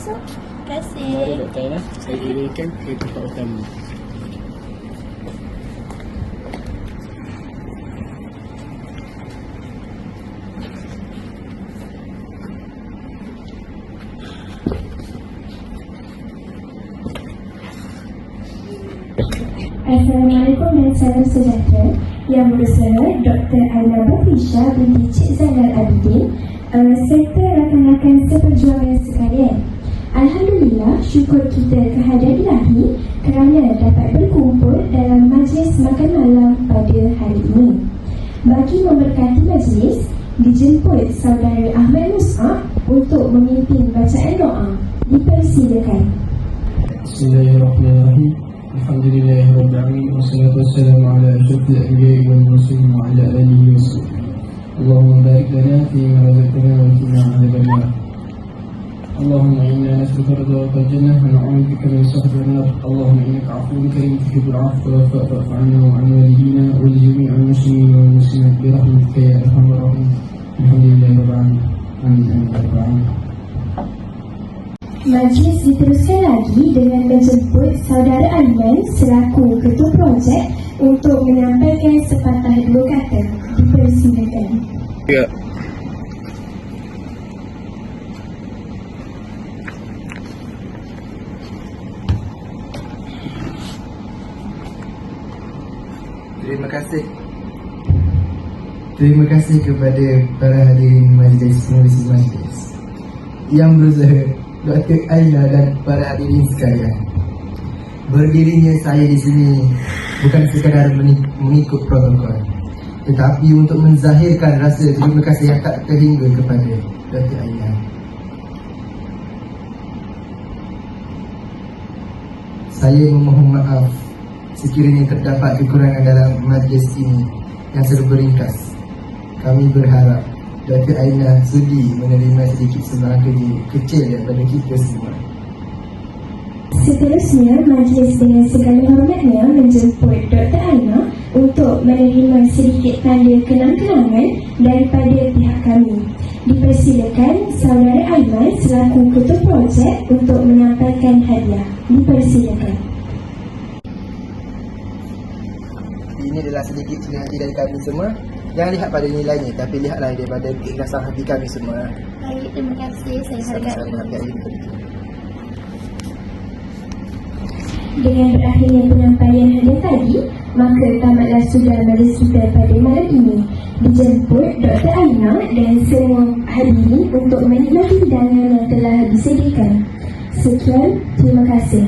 masuk. Terima kasih. Mari Dr. Aina, saya dirikan ke tempat utama. Assalamualaikum dan salam sejahtera. Yang bersama Dr. Aina Batrisha binti Cik Zainal Abidin, serta rakan-rakan seperjuangan sekalian. Alhamdulillah, syukur kita kehadiran Ilahi kerana dapat berkumpul dalam majlis makan malam pada hari ini. Bagi memberkati majlis, dijemput saudara Ahmad Mus'ab untuk memimpin bacaan doa. Dipersilakan. Bismillahirrahmanirrahim. Alhamdulillahirabbil alamin wassalatu wassalamu ala asyrafil anbiya'i wal mursalin wa ala alihi wasahbihi. Allahumma barik lana fi ma razaqtana wa qina adhaban nar. Allahumma inna nas'aluka ridhaka wal jannah wa na'udzu bika min sakhatika nar. Allahumma innaka 'afuwwun karim tuhibbul 'afwa fa'fu 'anna wa 'an walidina wa li jami'il muslimin wal muslimat bi rahmatika ya arhamar rahimin. Alhamdulillahirabbil alamin. Amin amin ya rabbal alamin. Majlis diteruskan lagi dengan menjemput Saudara Aiman selaku Ketua Projek untuk menyampaikan sepatah dua kata. Dipersilakan. Ya. Terima kasih kepada para hadirin majlis pengurusi majlis yang berusaha, Dr. Aina dan para hadirin sekalian. Berdirinya saya di sini bukan sekadar mengikut protokol, tetapi untuk menzahirkan rasa terima kasih yang tak terhingga kepada Dr. Aina. Saya memohon maaf sekiranya terdapat kekurangan dalam majlis ini yang serba ringkas. Kami berharap Dr. Aina sudi menerima sedikit sumbangan kerja kecil daripada kita semua. Seterusnya, majlis dengan segala hormatnya menjemput Dr. Aina untuk menerima sedikit tanda kenang-kenangan daripada pihak kami. Dipersilakan Saudara Aiman selaku Ketua Projek untuk menyampaikan hadiah. Dipersilakan. Ini adalah sedikit ciri hati dari kami semua. Jangan lihat pada nilainya, tapi lihatlah daripada keikhlasan hati kami semua. Baik, terima kasih. Saya hargai. Dengan berakhirnya penyampaian hadiah tadi, maka tamatlah sudah majlis kita pada malam ini. Dijemput Dr. Aina dan semua hadirin untuk menikmati hidangan yang telah disediakan. Sekian, terima kasih.